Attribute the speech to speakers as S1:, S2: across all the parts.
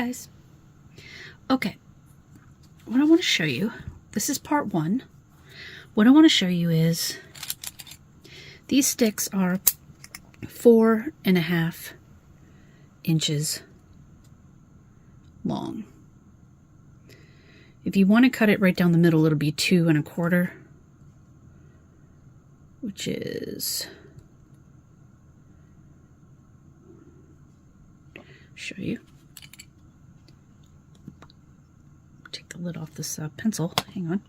S1: guys. Okay, what I want to show you, this is part one. What I want to show you is these sticks are 4.5 inches long. If you want to cut it right down the middle, it'll be 2 1/4, which is, show you. Take the lid off this pencil. Hang on.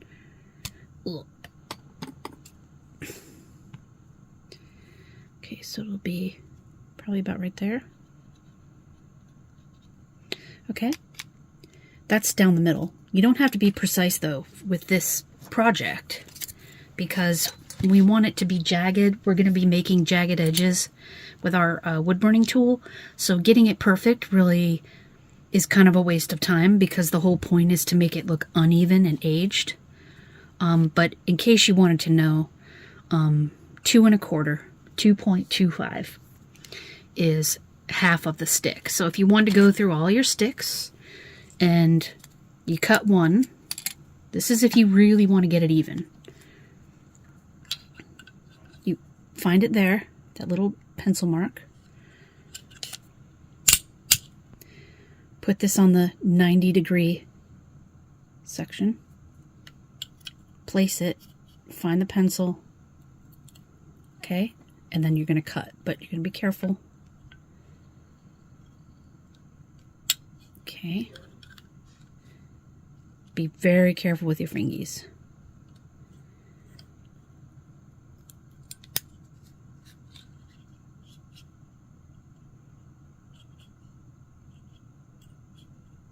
S1: Ugh. Okay, so it'll be probably about right there. Okay, that's down the middle. You don't have to be precise though with this project because we want it to be jagged. We're going to be making jagged edges with our wood burning tool, so getting it perfect really is kind of a waste of time because the whole point is to make it look uneven and aged. But in case you wanted to know, 2 1/4, 2.25 is half of the stick. So if you want to go through all your sticks and you cut one, this is if you really want to get it even. You find it there, that little pencil mark. Put this on the 90-degree section. Place it, find the pencil, okay, and then you're going to cut, but you're going to be careful. Okay. Be very careful with your fingies.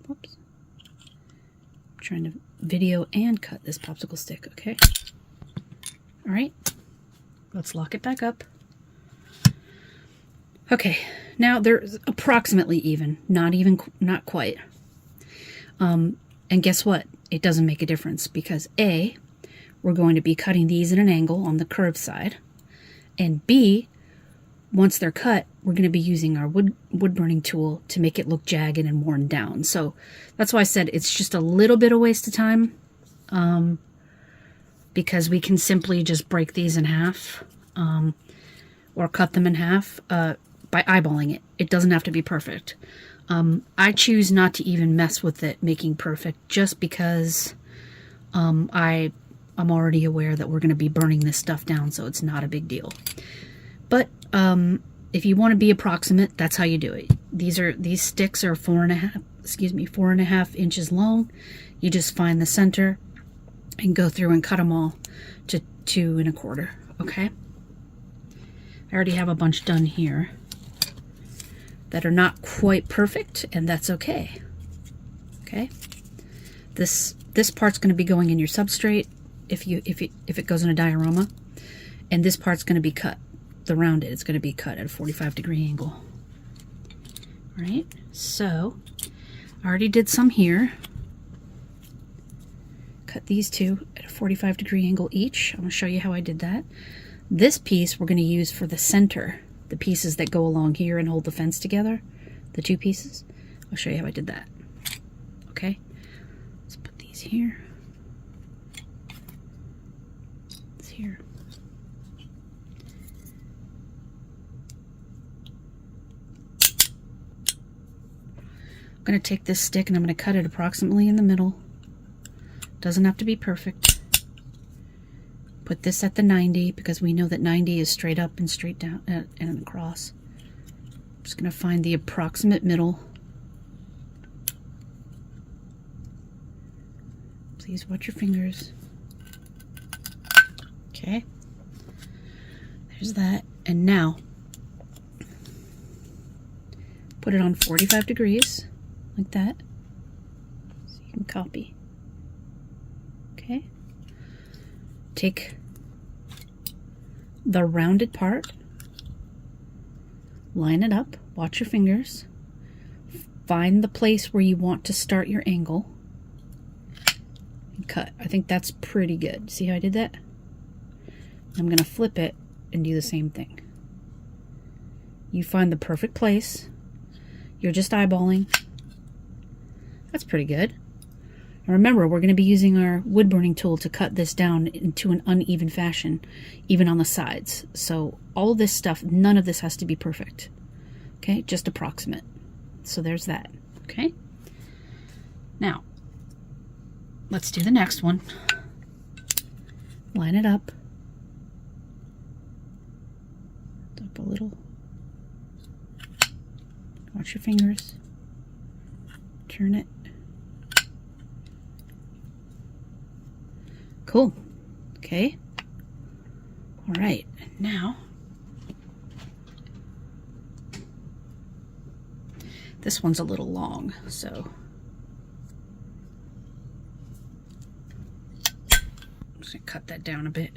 S1: Whoops. I'm trying to video and cut this popsicle stick, okay? All right. Let's lock it back up. Okay. Now they're approximately even, not quite. And guess what? It doesn't make a difference because A, we're going to be cutting these at an angle on the curved side, and B, once they're cut, we're going to be using our wood burning tool to make it look jagged and worn down. So that's why I said it's just a little bit of waste of time, because we can simply just break these in half, or cut them in half by eyeballing it. It doesn't have to be perfect. I choose not to even mess with it making perfect just because I'm already aware that we're going to be burning this stuff down, so it's not a big deal. But if you want to be approximate, that's how you do it. These sticks are 4.5 inches long. You just find the center and go through and cut them all to 2 1/4. Okay. I already have a bunch done here that are not quite perfect, and that's okay. Okay, this part's going to be going in your substrate if it goes in a diorama, and this part's going to be cut. The rounded, it's going to be cut at a 45-degree angle. All right, so I already did some here. Cut these two at a 45-degree angle each. I'm going to show you how I did that. This piece we're going to use for the center. The pieces that go along here and hold the fence together, the two pieces. I'll show you how I did that. Okay, let's put these here. It's here. I'm going to take this stick and I'm going to cut it approximately in the middle. Doesn't have to be perfect. Put this at the 90 because we know that 90 is straight up and straight down and across. I'm just going to find the approximate middle. Please watch your fingers. Okay. There's that. And now, put it on 45 degrees, like that, so you can copy. Okay. Take the rounded part, line it up, watch your fingers, find the place where you want to start your angle, and cut. I think that's pretty good. See how I did that? I'm going to flip it and do the same thing. You find the perfect place. You're just eyeballing. That's pretty good. And remember, we're going to be using our wood burning tool to cut this down into an uneven fashion, even on the sides. So all this stuff, none of this has to be perfect. Okay, just approximate. So there's that. Okay. Now, let's do the next one. Line it up. Up a little. Watch your fingers. Turn it. Cool. Okay. All right. Now, this one's a little long, so I'm just going to cut that down a bit.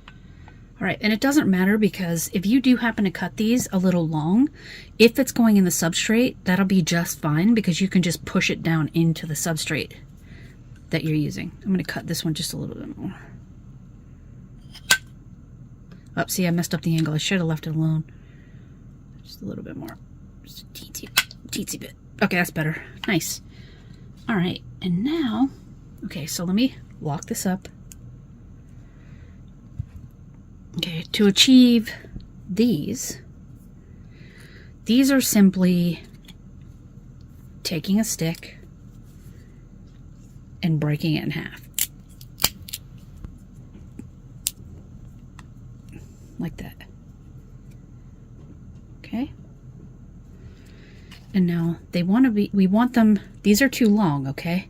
S1: All right, and it doesn't matter because if you do happen to cut these a little long, if it's going in the substrate, that'll be just fine because you can just push it down into the substrate that you're using. I'm going to cut this one just a little bit more. Oh, see, I messed up the angle. I should have left it alone. Just a little bit more. Just a teensy bit. Okay, that's better. Nice. All right, and now, okay, so let me lock this up. Okay, to achieve these are simply taking a stick and breaking it in half. Like that. Okay. And now we want them, these are too long, okay?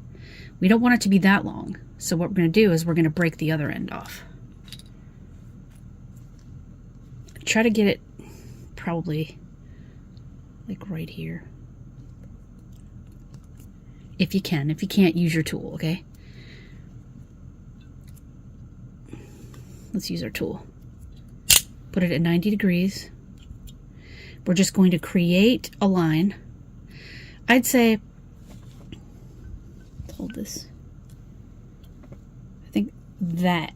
S1: We don't want it to be that long. So what we're going to do is we're going to break the other end off. Try to get it probably like right here. If you can. If you can't, use your tool, okay? Let's use our tool. Put it at 90 degrees. We're just going to create a line. I'd say, hold this. I think that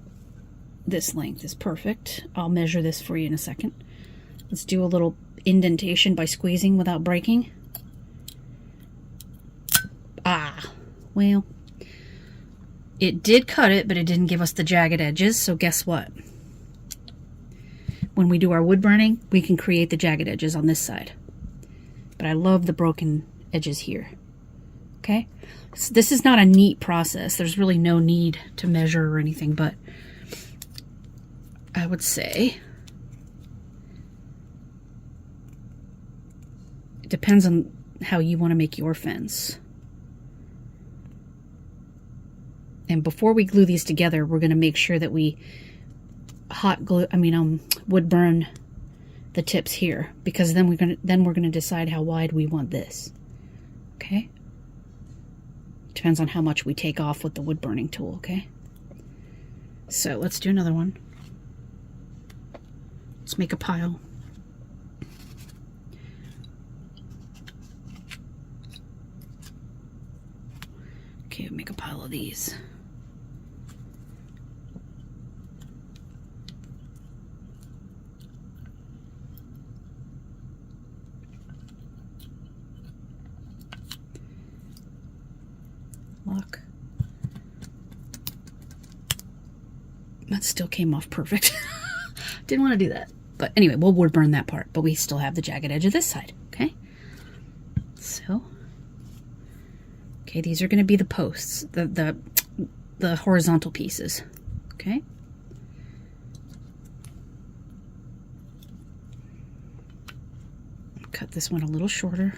S1: this length is perfect. I'll measure this for you in a second. Let's do a little indentation by squeezing without breaking. Ah, well, it did cut it, but it didn't give us the jagged edges, so guess what? When we do our wood burning, we can create the jagged edges on this side. But I love the broken edges here. Okay? So this is not a neat process. There's really no need to measure or anything, but I would say it depends on how you want to make your fence. And before we glue these together, we're going to make sure that we wood burn the tips here, because then we're going to decide how wide we want this. Okay? Depends on how much we take off with the wood burning tool, okay? So let's do another one. Let's make a pile. Okay, make a pile of these. Lock. That still came off perfect. Didn't want to do that. But anyway, we'll wood burn that part, but we still have the jagged edge of this side, okay? So, okay, these are going to be the posts, the horizontal pieces, okay? Cut this one a little shorter.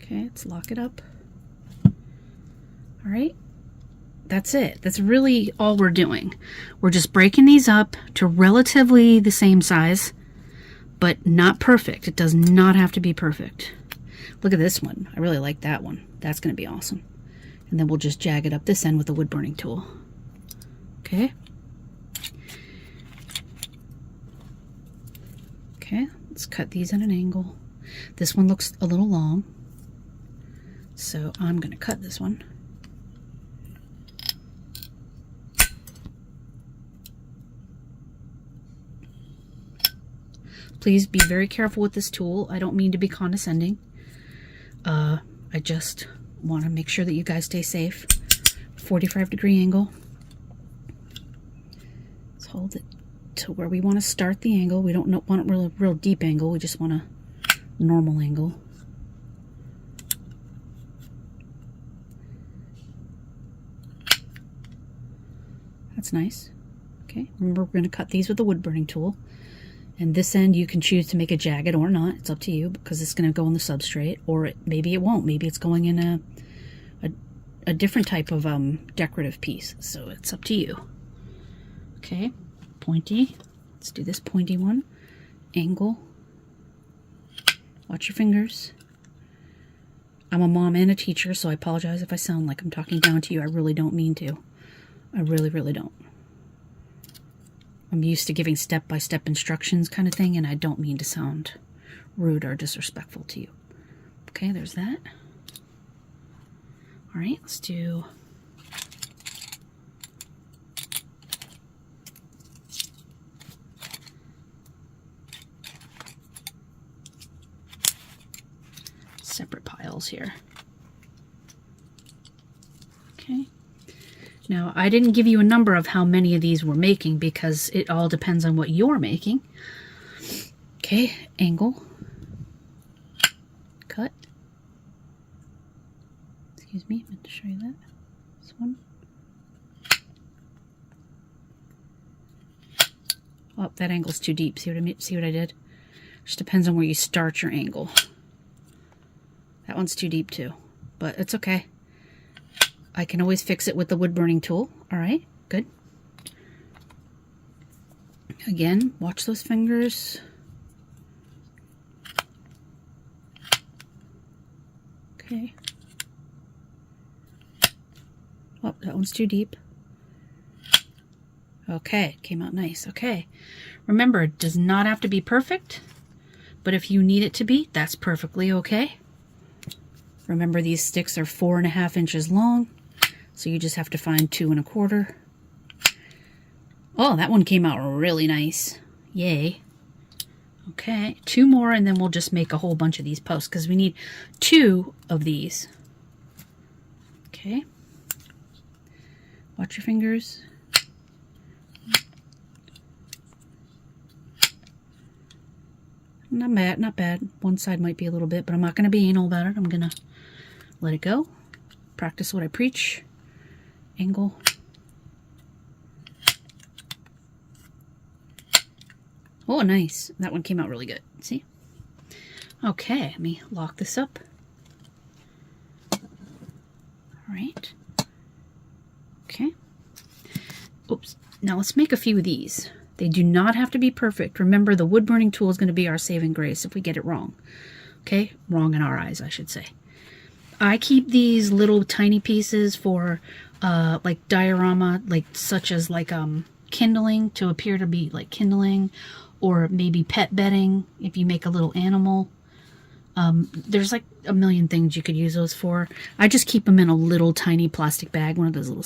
S1: Okay, let's lock it up. All right, that's it. That's really all we're doing. We're just breaking these up to relatively the same size, but not perfect. It does not have to be perfect. Look at this one. I really like that one. That's going to be awesome. And then we'll just jagged up this end with the wood burning tool. Okay. Okay, let's cut these at an angle. This one looks a little long, so I'm going to cut this one. Please be very careful with this tool. I don't mean to be condescending. I just want to make sure that you guys stay safe. 45-degree angle. Let's hold it to where we want to start the angle. We don't want a real deep angle. We just want a normal angle. That's nice. Okay, remember we're going to cut these with the wood burning tool. And this end you can choose to make a jagged or not. It's up to you because it's going to go on the substrate, or maybe it won't. Maybe it's going in a different type of decorative piece. So it's up to you. Okay, pointy. Let's do this pointy one. Angle. Watch your fingers. I'm a mom and a teacher, so I apologize if I sound like I'm talking down to you. I really don't mean to. I really, really don't. I'm used to giving step-by-step instructions kind of thing, and I don't mean to sound rude or disrespectful to you. Okay, there's that. All right, let's do... separate piles here. Okay. Now, I didn't give you a number of how many of these we're making because it all depends on what you're making. Okay, angle. Cut. Excuse me, I meant to show you that. This one. Oh, that angle's too deep. See what I did? Just depends on where you start your angle. That one's too deep too, but it's okay. I can always fix it with the wood burning tool. All right, good. Again, watch those fingers. Okay. Oh, that one's too deep. Okay, came out nice. Okay. Remember, it does not have to be perfect, but if you need it to be, that's perfectly okay. Remember, these sticks are 4.5 inches long. So you just have to find 2 1/4. Oh, that one came out really nice. Yay. Okay, 2 more and then we'll just make a whole bunch of these posts because we need 2 of these. Okay. Watch your fingers. Not bad, not bad. One side might be a little bit, but I'm not going to be anal about it. I'm going to let it go. Practice what I preach. Angle. Oh, nice. That one came out really good. See? Okay, let me lock this up. All right. Okay. Oops. Now let's make a few of these. They do not have to be perfect. Remember, the wood burning tool is going to be our saving grace if we get it wrong. Okay? Wrong in our eyes, I should say. I keep these little tiny pieces for like diorama, like such as like kindling, to appear to be like kindling, or maybe pet bedding if you make a little animal. There's like a million things you could use those for. I just keep them in a little tiny plastic bag, one of those little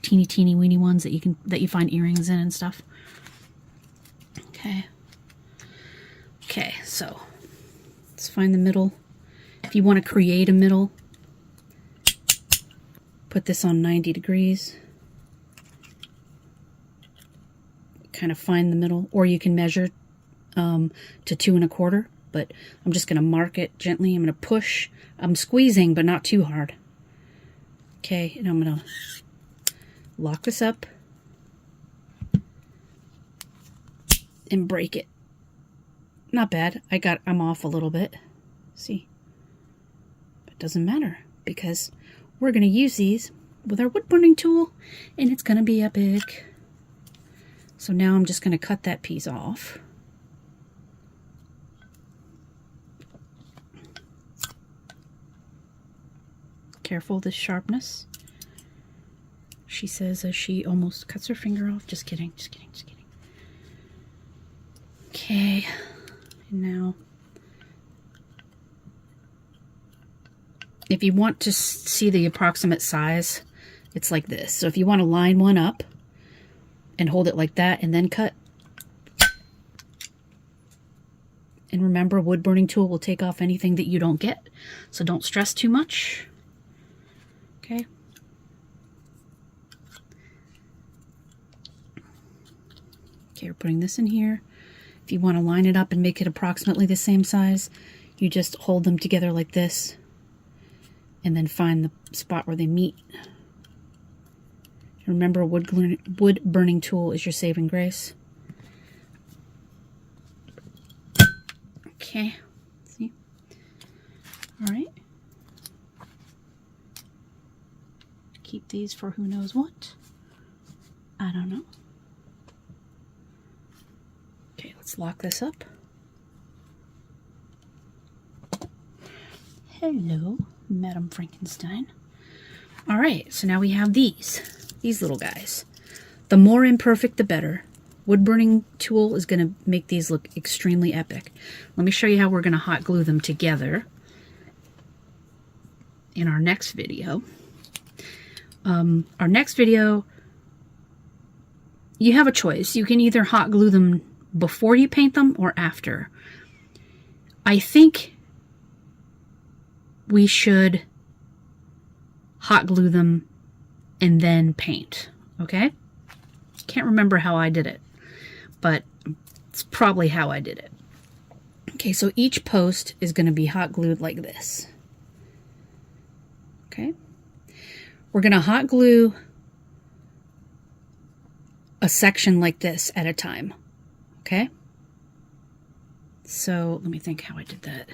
S1: teeny weeny ones that you find earrings in and stuff. Okay. Okay, so let's find the middle. If you want to create a middle, put this on 90 degrees. Kind of find the middle, or you can measure to 2 1/4, but I'm just going to mark it gently. I'm going to push. I'm squeezing, but not too hard. Okay, and I'm going to lock this up and break it. Not bad. I'm off a little bit. See? But it doesn't matter because we're going to use these with our wood burning tool and it's going to be epic. So now I'm just going to cut that piece off. Careful of this sharpness. She says as she almost cuts her finger off. Just kidding, just kidding, just kidding. Okay, and now if you want to see the approximate size, it's like this. So if you want to line one up and hold it like that and then cut, And remember, a wood burning tool will take off anything that you don't get. So don't stress too much. Okay. Okay, we're putting this in here. If you want to line it up and make it approximately the same size, you just hold them together like this and then find the spot where they meet. Remember, a wood burning tool is your saving grace. Okay, see? All right. Keep these for who knows what. I don't know. Okay, let's lock this up. Hello, Madam Frankenstein. All right, so now we have these little guys. The more imperfect, the better. Wood burning tool is going to make these look extremely epic. Let me show you how we're going to hot glue them together in our next video. Our next video, you have a choice. You can either hot glue them before you paint them or after. I think we should hot glue them and then paint, okay? Can't remember how I did it, but it's probably how I did it. Okay, so each post is going to be hot glued like this. Okay? We're going to hot glue a section like this at a time. Okay? So let me think how I did that.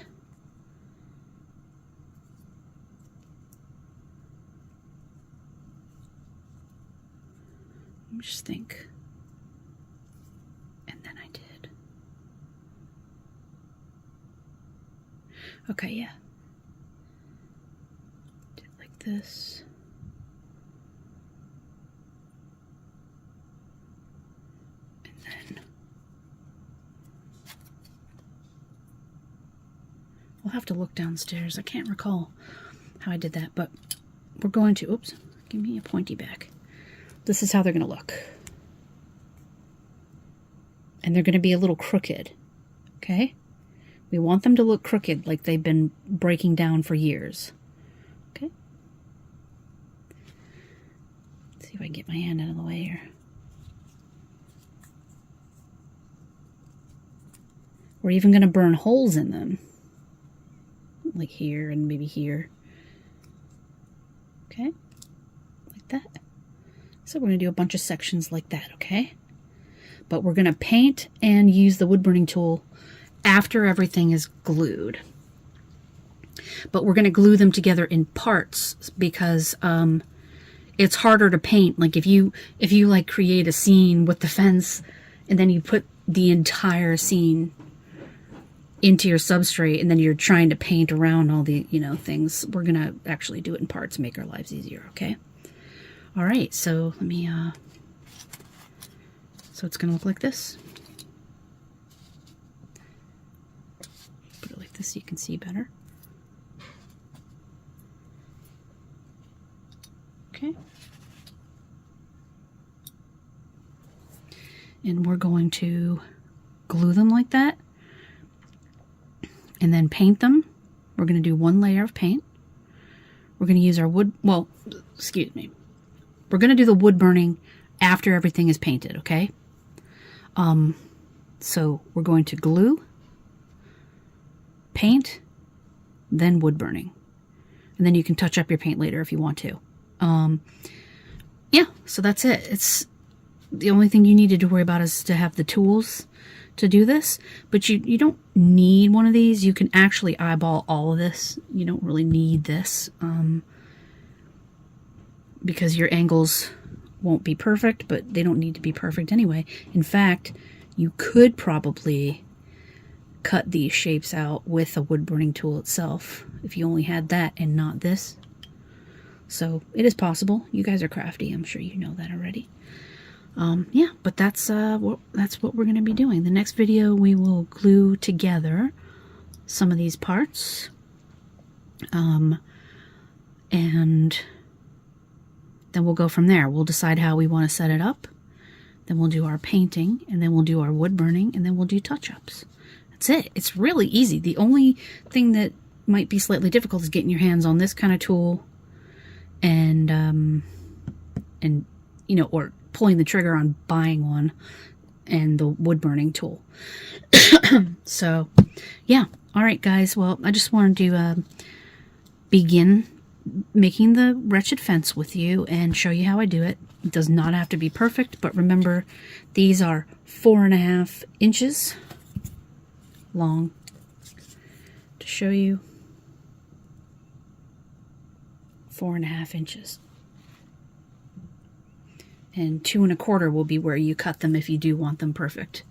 S1: Let me just think. And then I did. Okay, yeah. Did it like this. And then we'll have to look downstairs. I can't recall how I did that, but we're going to, oops, give me a pointy back. This is how they're going to look. And they're going to be a little crooked, okay? We want them to look crooked, like they've been breaking down for years, okay? Let's see if I can get my hand out of the way here. We're even going to burn holes in them, like here and maybe here, okay? Like that. So we're going to do a bunch of sections like that, okay? But we're going to paint and use the wood burning tool after everything is glued. But we're going to glue them together in parts because it's harder to paint. Like if you like create a scene with the fence and then you put the entire scene into your substrate and then you're trying to paint around all the, things, we're going to actually do it in parts and make our lives easier, okay? All right, so let me, so it's going to look like this. Put it like this so you can see better. Okay. And we're going to glue them like that and then paint them. We're going to do one layer of paint. We're going to use our wood, well, excuse me. We're going to do the wood burning after everything is painted, okay? So we're going to glue, paint, then wood burning. And then you can touch up your paint later if you want to. Yeah, so that's it. It's the only thing you needed to worry about is to have the tools to do this. But you don't need one of these. You can actually eyeball all of this. You don't really need this. Because your angles won't be perfect, but they don't need to be perfect anyway. In fact, you could probably cut these shapes out with a wood burning tool itself if you only had that and not this. So it is possible. You guys are crafty. I'm sure you know that already. Yeah, but that's what we're going to be doing. The next video we will glue together some of these parts. And then we'll go from there. We'll decide how we want to set it up. Then we'll do our painting, and then we'll do our wood burning, and then we'll do touch-ups. That's it. It's really easy. The only thing that might be slightly difficult is getting your hands on this kind of tool and you know, or pulling the trigger on buying one, and the wood burning tool. So yeah, all right guys, well, I just wanted to begin making the Wretched Fence with you and show you how I do it. It does not have to be perfect, but remember, these are 4.5 inches long. To show you, 4.5 inches. And 2.25 will be where you cut them if you do want them perfect.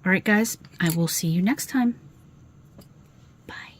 S1: All right, guys, I will see you next time. Bye.